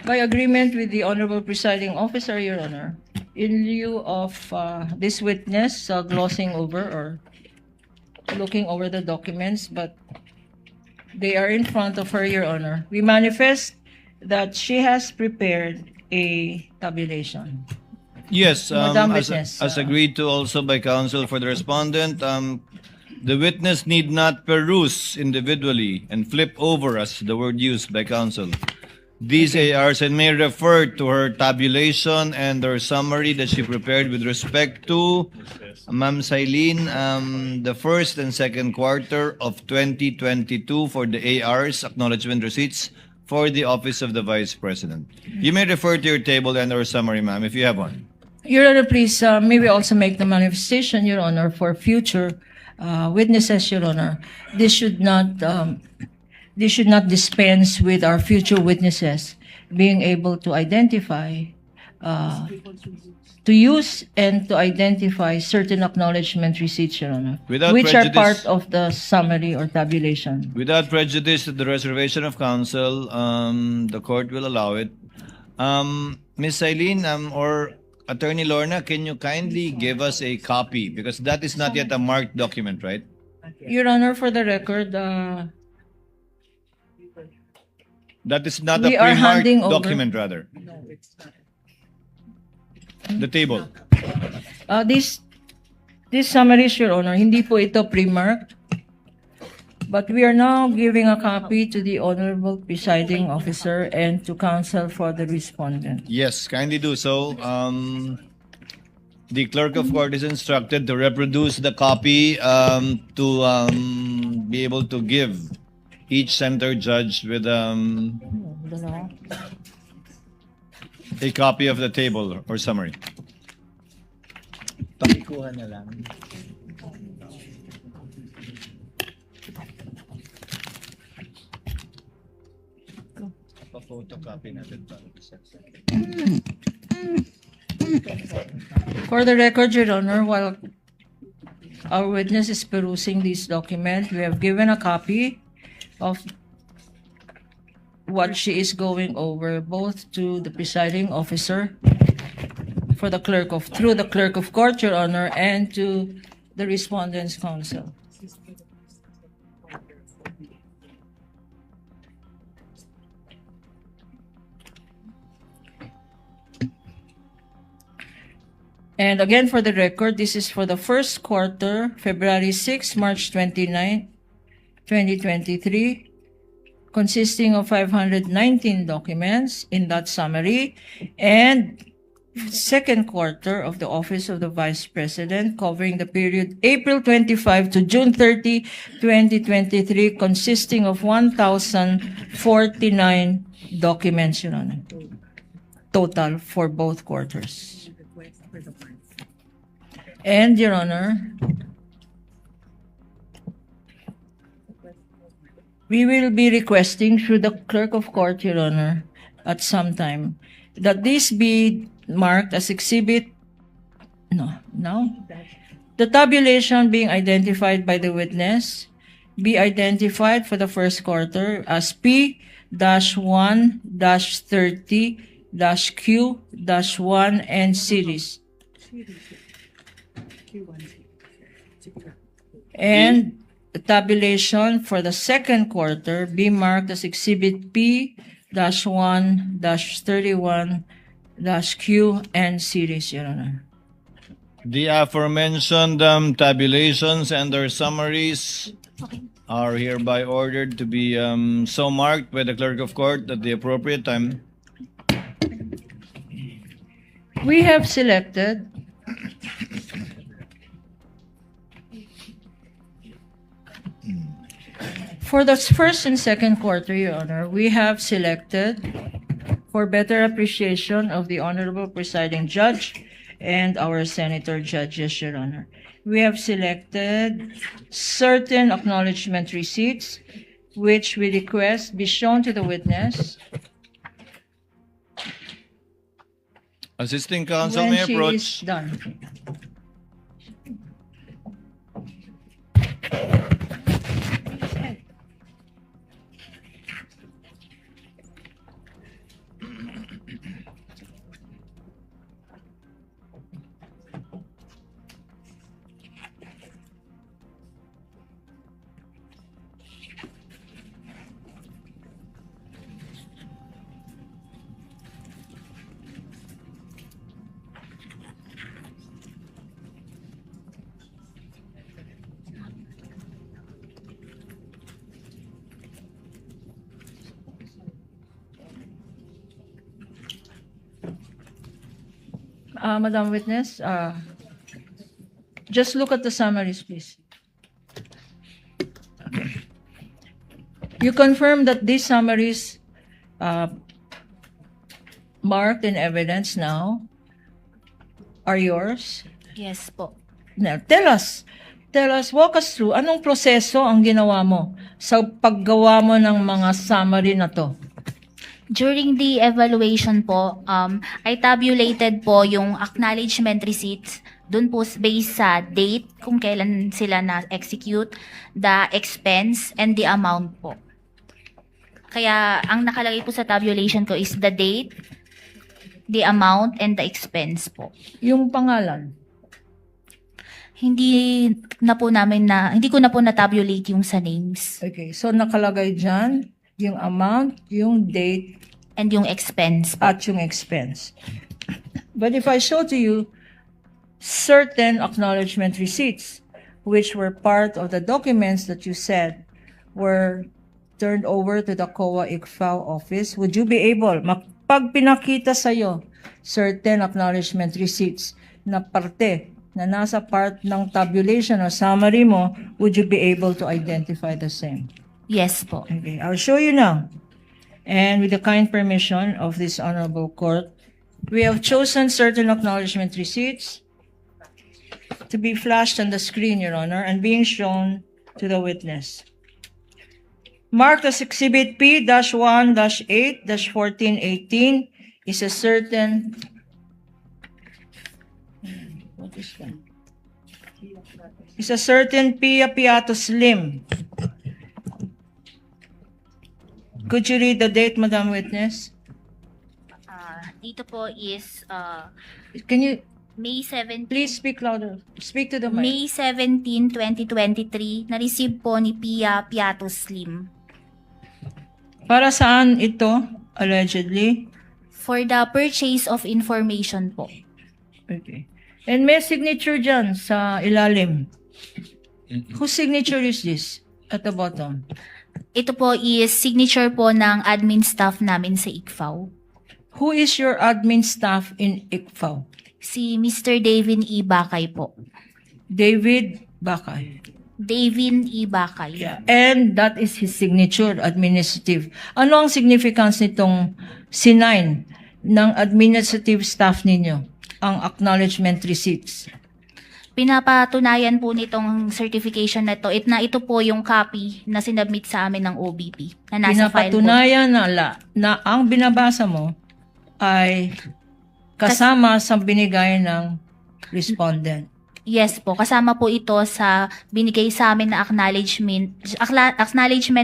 By agreement with the Honorable Presiding Officer, Your Honor, in lieu of this witness glossing over or looking over the documents, but they are in front of her, Your Honor, we manifest that she has prepared a tabulation. Yes, Madam as, Witness, as agreed to also by counsel for the respondent, the witness need not peruse individually and flip over, as the word used by counsel, these ARs, and may refer to her tabulation and her summary that she prepared with respect to Ma'am Sailin, the first and second quarter of 2022 for the ARs, acknowledgement receipts, for the Office of the Vice President. You may refer to your table and or summary, ma'am, if you have one. Your Honor, please, may we also make the manifestation, Your Honor, for future witnesses, Your Honor. This should not dispense with our future witnesses being able to identify, to use and to identify certain acknowledgement receipts, Your Honor, Without which are prejudice- part of the summary or tabulation. Without prejudice to the reservation of counsel, the court will allow it. Ms. Eileen or Attorney Lorna, can you kindly give us a copy? Because that is not yet a marked document, right? Your Honor, for the record, That is not a We are pre-marked handing over- document, rather. The table. This summaries, Your Honor, hindi po ito pre-marked. But we are now giving a copy to the Honorable Presiding Officer and to counsel for the respondent. Yes, kindly do so. The clerk of court is instructed to reproduce the copy to be able to give each center judge with a copy of the table or summary. Pakikuha na lang. Pa-photocopy natin. For the record, Your Honor, while our witness is perusing this document, we have given a copy of what she is going over both to the presiding officer for the through the clerk of court, Your Honor, and to the respondent's counsel. And again, for the record, this is for the first quarter, February 6, March 29, 2023, consisting of 519 documents in that summary, and second quarter of the Office of the Vice President, covering the period April 25 to June 30, 2023, consisting of 1,049 documents, Your Honor, total for both quarters. And, Your Honor, we will be requesting through the clerk of court, Your Honor, at some time, that this be marked as exhibit, the tabulation being identified by the witness be identified for the first quarter as P-1-30-Q-1 and series. And the tabulation for the second quarter be marked as exhibit P-1-31-Q and series, Your Honor. The aforementioned tabulations and their summaries are hereby ordered to be so marked by the clerk of court at the appropriate time. We have selected for the first and second quarter, Your Honor, we have selected for better appreciation of the Honorable Presiding Judge and our Senator Judges, Your Honor. We have selected certain acknowledgement receipts which we request be shown to the witness Assisting counsel when may she approach. is done. Madam Witness, just look at the summaries, please. Okay. You confirm that these summaries marked in evidence now are yours? Yes po. Now, tell us, walk us through, anong proseso ang ginawa mo sa paggawa mo ng mga summary na to? During the evaluation po, I tabulated po yung acknowledgement receipts dun po based sa date kung kailan sila na-execute, the expense, and the amount po. Kaya ang nakalagay po sa tabulation ko is the date, the amount, and the expense po. Yung pangalan. Hindi ko na po na-tabulate yung sa names Okay, so nakalagay dyan yung amount, yung date, and yung expense po. at yung expense. But if I show to you certain acknowledgement receipts, which were part of the documents that you said were turned over to the COA ICFAO office, would you be able, pag pinakita sa'yo certain acknowledgement receipts na parte, na nasa part ng tabulation or summary mo, would you be able to identify the same? Yes po. Okay, I'll show you now. And with the kind permission of this honorable court, we have chosen certain acknowledgement receipts to be flashed on the screen, Your Honor, and being shown to the witness. Marked as Exhibit P-1-8-1418 is a certain... What is that? Is a certain Pia Piato Slim. Could you read the date, Madam Witness? Dito po is Can you May 17, please speak louder? Speak to the mic. May 17, 2023, na-receive po ni Pia Piato Slim. Para saan ito, allegedly? For the purchase of information po. Okay. And may signature dyan sa ilalim. Whose signature is this? At the bottom. Ito po is signature po ng admin staff namin sa ICFAO. Who is your admin staff in ICFAO? Si Mr. Davin E. Bakay po. David Bakay. Davin E. Bakay. Yeah. And that is his signature, administrative. Ano ang significance nitong sinign ng administrative staff ninyo? Ang acknowledgement receipts. Pinapatunayan po nitong certification na ito po yung copy na sinubmit sa amin ng OBP na nasa file po. Pinapatunayan na ang binabasa mo ay kasama sa binigay ng respondent. Yes po, kasama po ito sa binigay sa amin na acknowledgement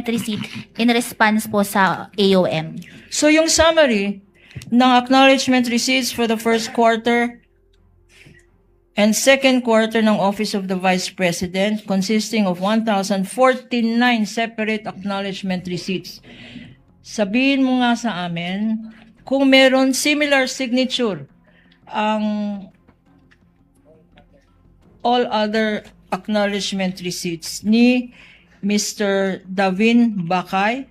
receipt in response po sa AOM. So yung summary ng acknowledgement receipts for the first quarter and second quarter ng Office of the Vice President consisting of 1,049 separate acknowledgement receipts. Sabihin mo nga sa amin kung meron similar signature ang all other acknowledgement receipts ni Mr. Davin Bakay.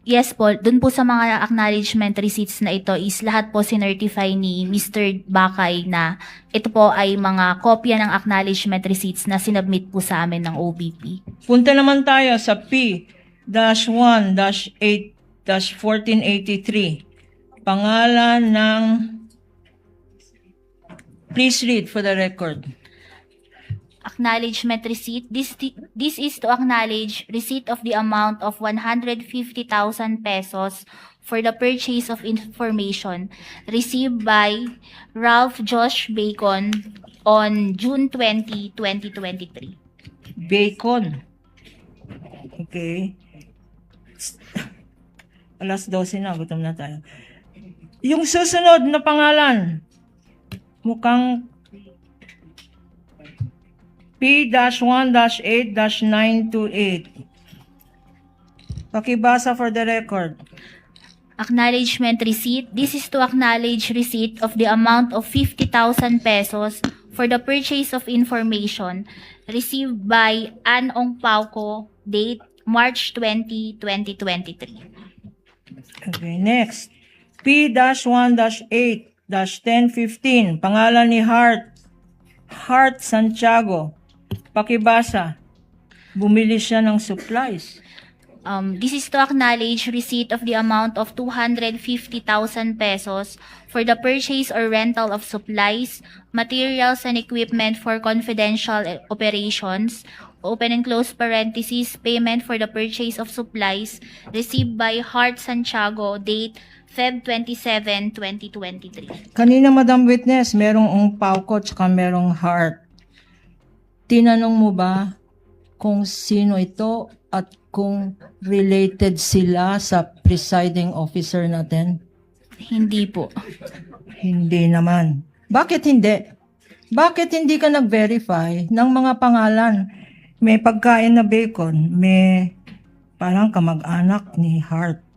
Yes po, dun po sa mga acknowledgement receipts na ito is lahat po sinertify ni Mr. Bakay na ito po ay mga kopya ng acknowledgement receipts na sinubmit po sa amin ng OBP. Punta naman tayo sa P-1-8-1483. Pangalan ng... Please read for the record. Acknowledgement receipt. This is to acknowledge receipt of the amount of 150,000 pesos for the purchase of information received by Ralph Josh Bacon on June 20, 2023. Bacon. Okay. Alas 12 na, gutom na tayo. Yung susunod na pangalan, mukhang P-1-8-928. Pakibasa for the record. Acknowledgement receipt. This is to acknowledge receipt of the amount of 50,000 pesos for the purchase of information received by Ann Ong Pauco, date March 20, 2023. Okay, next. P-1-8-929. 1015, pangalan ni Heart Santiago. Pakibasa. Bumili siya ng supplies. This is to acknowledge receipt of the amount of 250,000 pesos for the purchase or rental of supplies, materials, and equipment for confidential operations, open and close parentheses, payment for the purchase of supplies received by Heart Santiago, date Feb 27, 2023. Kanina, Madam Witness, merong umpaw ko tsaka merong heart. Tinanong mo ba kung sino ito at kung related sila sa presiding officer natin? Hindi po. Hindi naman. Bakit hindi? Bakit hindi ka nag-verify ng mga pangalan? May pagkain na bacon, may parang kamag-anak ni Heart.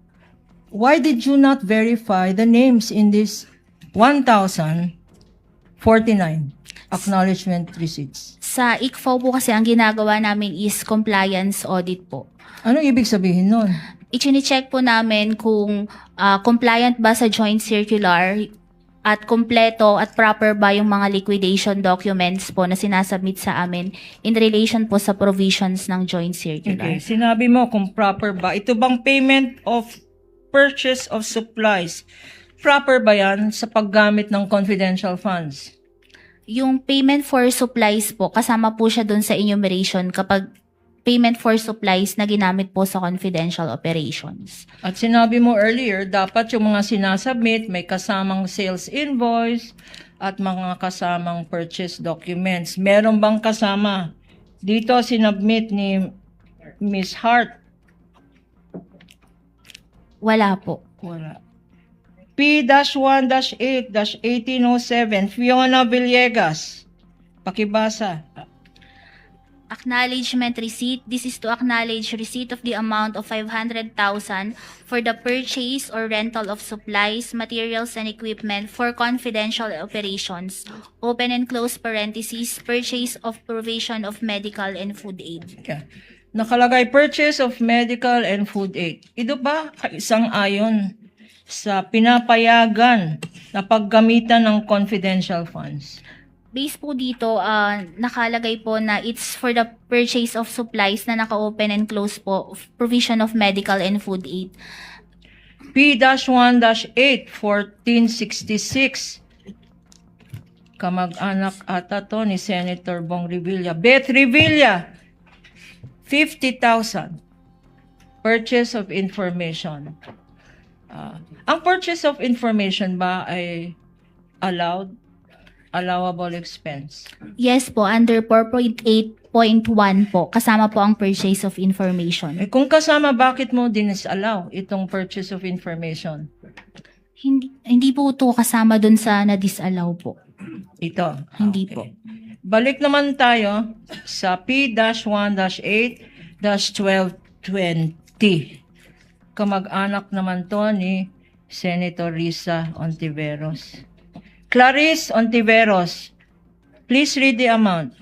Why did you not verify the names in this 1,049 acknowledgement receipts? Sa ICFO po kasi ang ginagawa namin is compliance audit po. Ano ibig sabihin nun? I-check po namin kung compliant ba sa joint circular at kompleto at proper ba yung mga liquidation documents po na sinasubmit sa amin in relation po sa provisions ng joint circular. Okay, sinabi mo kung proper ba. Ito bang payment of purchase of supplies, proper ba yan sa paggamit ng confidential funds? Yung payment for supplies po, kasama po siya dun sa enumeration kapag payment for supplies na ginamit po sa confidential operations. At sinabi mo earlier, dapat yung mga sinasubmit may kasamang sales invoice at mga kasamang purchase documents. Meron bang kasama? Dito sinubmit ni Miss Hart. Wala po. Wala. P-1-8-1807, Fiona Villegas. Pakibasa. Acknowledgement receipt. This is to acknowledge receipt of the amount of 500,000 for the purchase or rental of supplies, materials, and equipment for confidential operations. Open and close parentheses, purchase of provision of medical and food aid. Yeah. Nakalagay purchase of medical and food aid. Ito ba isang ayon sa pinapayagan na paggamitan ng confidential funds? Based po dito, nakalagay po na it's for the purchase of supplies na naka-open and close po, provision of medical and food aid. P-1-8, 1466. Kamag-anak ata to ni Senator Bong Revilla. Beth Revilla, 50,000. Purchase of information. Ang purchase of information ba ay allowable expense? Yes po, under 4.8.1 po, kasama po ang purchase of information. Kung kasama, bakit mo disallow itong purchase of information? Hindi po ito kasama dun sa na-disallow po. Ito. Hindi Okay. po. Balik naman tayo sa P-1-8-1220. Kamag-anak naman to ni Senator Risa Ontiveros. Clarice Ontiveros, please read the amount.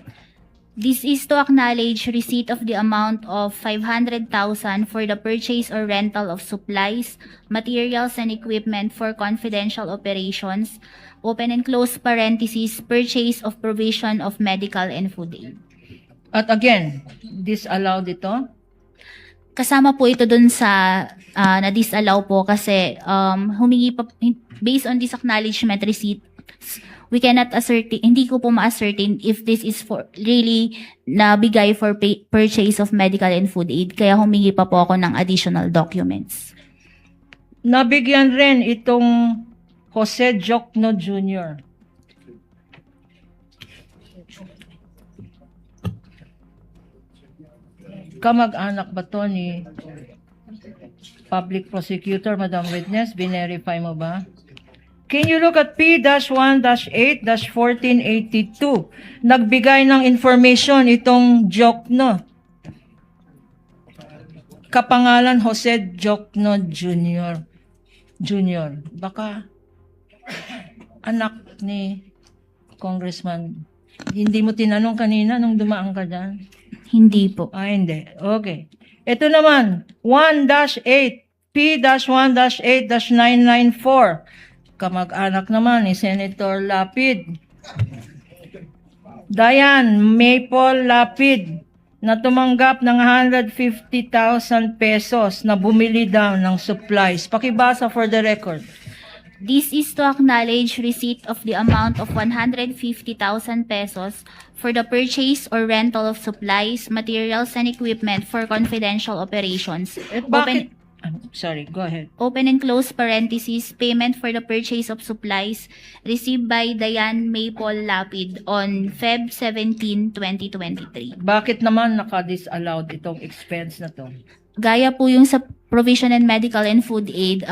This is to acknowledge receipt of the amount of 500,000 for the purchase or rental of supplies, materials, and equipment for confidential operations, open and close parentheses, purchase of provision of medical and food aid. At again, disallowed ito? Kasama po ito dun sa na-disallow po kasi humingi pa, based on this acknowledgement receipt, we cannot ascertain, hindi ko po ma-ascertain if this is for really nabigay for purchase of medical and food aid. Kaya humingi pa po ako ng additional documents. Nabigyan rin itong Jose Jokno Jr. Kamag-anak ba to ni public prosecutor, Madam Witness? Binerify mo ba? Can you look at P-1-8-1482? Nagbigay ng information itong Jokno. Kapangalan Jose Jokno Jr. Baka anak ni Congressman. Hindi mo tinanong kanina nung dumaan ka dyan? Hindi po. Hindi. Okay. Ito naman, 1-8, P-1-8-994. kamag-anak naman ni Senator Lapid. Diane Maple Lapid na tumanggap ng 150,000 pesos na bumili daw ng supplies. Pakibasa for the record. This is to acknowledge receipt of the amount of 150,000 pesos for the purchase or rental of supplies, materials, and equipment for confidential operations. Bakit? Sorry, go ahead. Open and close parentheses, payment for the purchase of supplies received by Diane Maple Lapid on Feb 17, 2023. Bakit naman naka-disallowed itong expense na to? Gaya po yung sa provision and medical and food aid,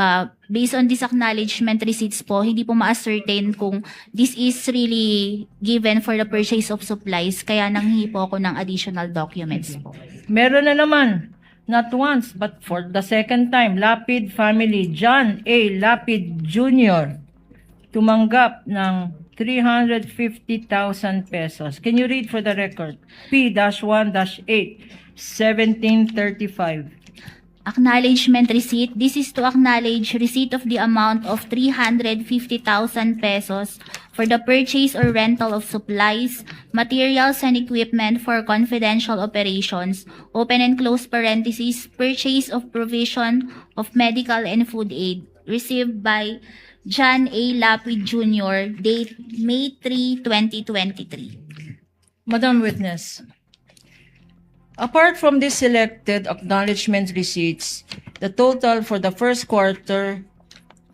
based on this acknowledgement receipts po, hindi po ma-ascertain kung this is really given for the purchase of supplies, kaya nanghihi po ako ng additional documents po. Meron na naman, not once, but for the second time, Lapid family, John A. Lapid Jr., tumanggap ng 350,000 pesos. Can you read for the record? P-1-8, 1735. Acknowledgement receipt. This is to acknowledge receipt of the amount of 350,000 pesos for the purchase or rental of supplies, materials, and equipment for confidential operations, open and close parentheses, purchase of provision of medical and food aid, received by John A. Lapid Jr., date May 3, 2023. Madam Witness, apart from these selected acknowledgement receipts, the total for the first quarter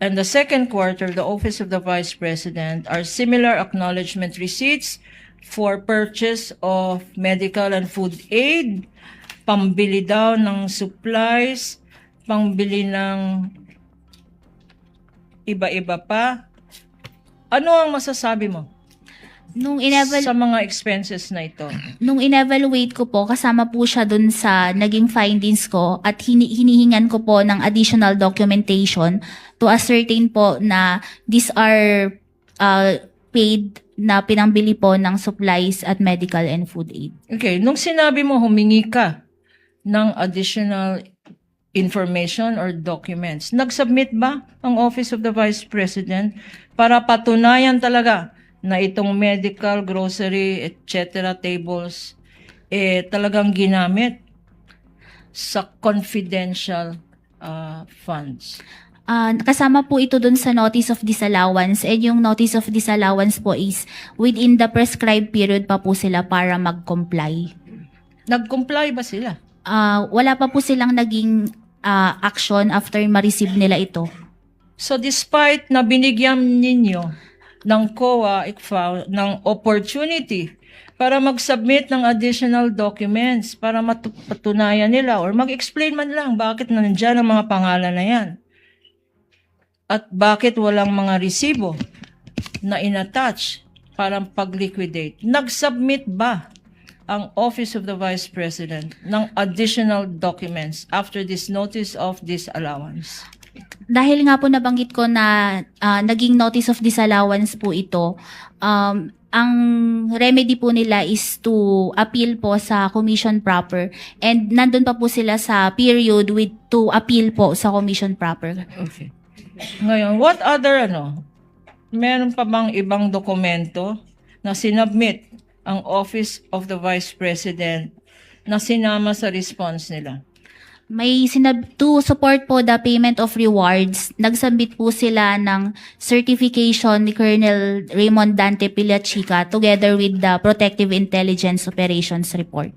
and the second quarter of the Office of the Vice President are similar acknowledgement receipts for purchase of medical and food aid, pambili daw ng supplies, pambili ng iba-iba pa. Ano ang masasabi mo sa mga expenses na ito? Nung in-evaluate ko po, kasama po siya dun sa naging findings ko at hinihingan ko po ng additional documentation to ascertain po na these are paid na pinambili po ng supplies at medical and food aid. Okay, nung sinabi mo humingi ka ng additional information or documents, nag-submit ba ang Office of the Vice President para patunayan talaga na itong medical, grocery, etc. tables talagang ginamit sa confidential funds? Kasama po ito dun sa notice of disallowance, and yung notice of disallowance po is within the prescribed period pa po sila para mag-comply. Nag-comply ba sila? Wala pa po silang naging action after ma-receive nila ito. So despite na binigyan ninyo ng COA, ICFAO, ng opportunity para mag-submit ng additional documents para mapatunayan nila or mag-explain man lang bakit nandiyan ang mga pangalan na yan. At bakit walang mga resibo na inattach para pag-liquidate. Nag-submit ba ang Office of the Vice President ng additional documents after this notice of disallowance? Dahil nga po nabanggit ko na naging notice of disallowance po ito, ang remedy po nila is to appeal po sa commission proper, and nandun pa po sila sa period to appeal po sa commission proper. Okay. Ngayon, what other meron pa bang ibang dokumento na sinubmit ang Office of the Vice President na sinama sa response nila? May to support po the payment of rewards, nagsubmit po sila ng certification ni Colonel Raymond Dante Pilachica together with the Protective Intelligence Operations Report.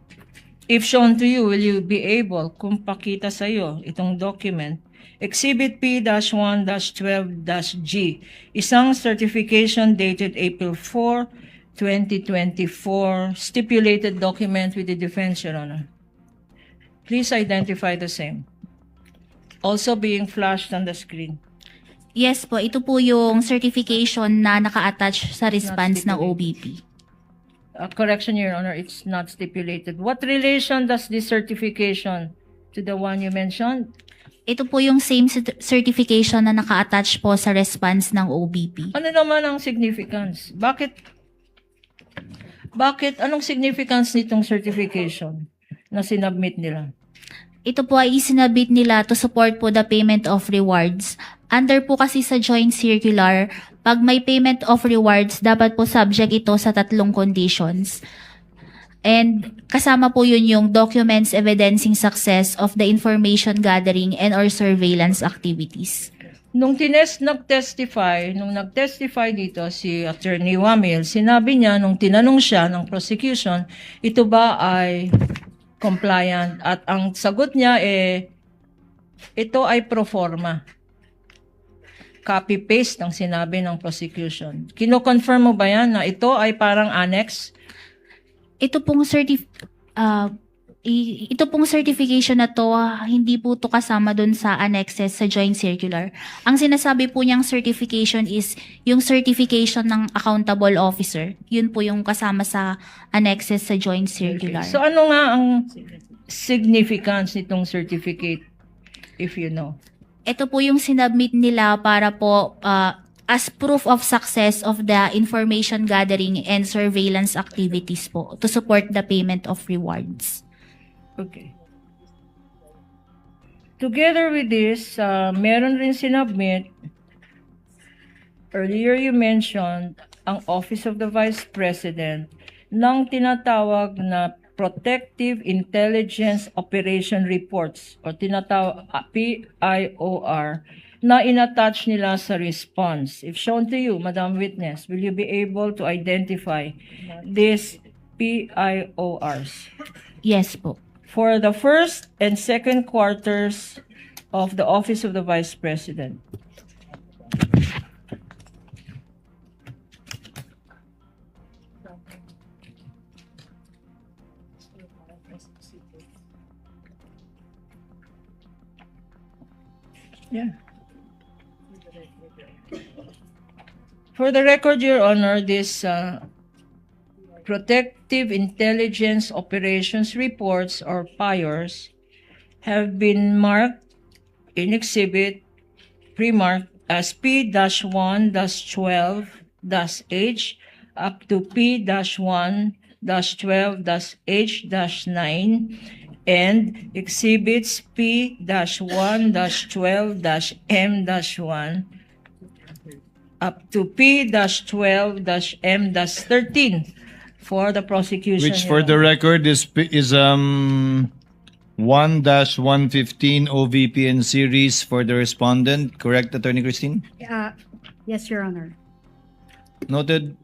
If shown to you, will you be able, kung pakita sa iyo itong document, Exhibit P-1-12-G, isang certification dated April 4, 2024, stipulated document with the defense, Your Honor. Please identify the same. Also being flashed on the screen. Yes po, ito po yung certification na naka-attach sa response ng OBP. Correction, Your Honor, it's not stipulated. What relation does this certification to the one you mentioned? Ito po yung same certification na naka-attach po sa response ng OBP. Ano naman ang significance? Anong significance nitong certification na sinubmit nila? Ito po ay isinabit nila to support po the payment of rewards. Under po kasi sa joint circular, pag may payment of rewards, dapat po subject ito sa 3 conditions. And kasama po yun yung documents evidencing success of the information gathering and or surveillance activities. Nung nag-testify dito si Attorney Wamil, sinabi niya nung tinanong siya ng prosecution, ito ba ay compliant? At ang sagot niya ito ay pro forma. Copy-paste ang sinabi ng prosecution. Kino-confirm mo ba yan na ito ay parang annex? Ito pong ito pong certification na to, hindi po to kasama dun sa annexes sa joint circular. Ang sinasabi po niyang certification is yung certification ng accountable officer. Yun po yung kasama sa annexes sa joint circular. So ano nga ang significance nitong certificate, if you know? Ito po yung sinubmit nila para po as proof of success of the information gathering and surveillance activities po to support the payment of rewards. Okay. Together with this, meron rin sinubmit, earlier you mentioned, ang Office of the Vice President ng tinatawag na Protective Intelligence Operation Reports o tinatawag PIOR na inattach nila sa response. If shown to you, Madam Witness, will you be able to identify these PIORs? Yes po. For the first and second quarters of the Office of the Vice President. Yeah. For the record, Your Honor, this Protective Intelligence Operations Reports, or PIORs, have been marked in exhibit, pre-marked as P-1-12-H up to P-1-12-H-9 and exhibits P-1-12-M-1 up to P-12-M-13 for the prosecution. Which for the record is 1-115 OVPN series for the respondent. Correct, Attorney Christine? Yes, Your Honor. Noted.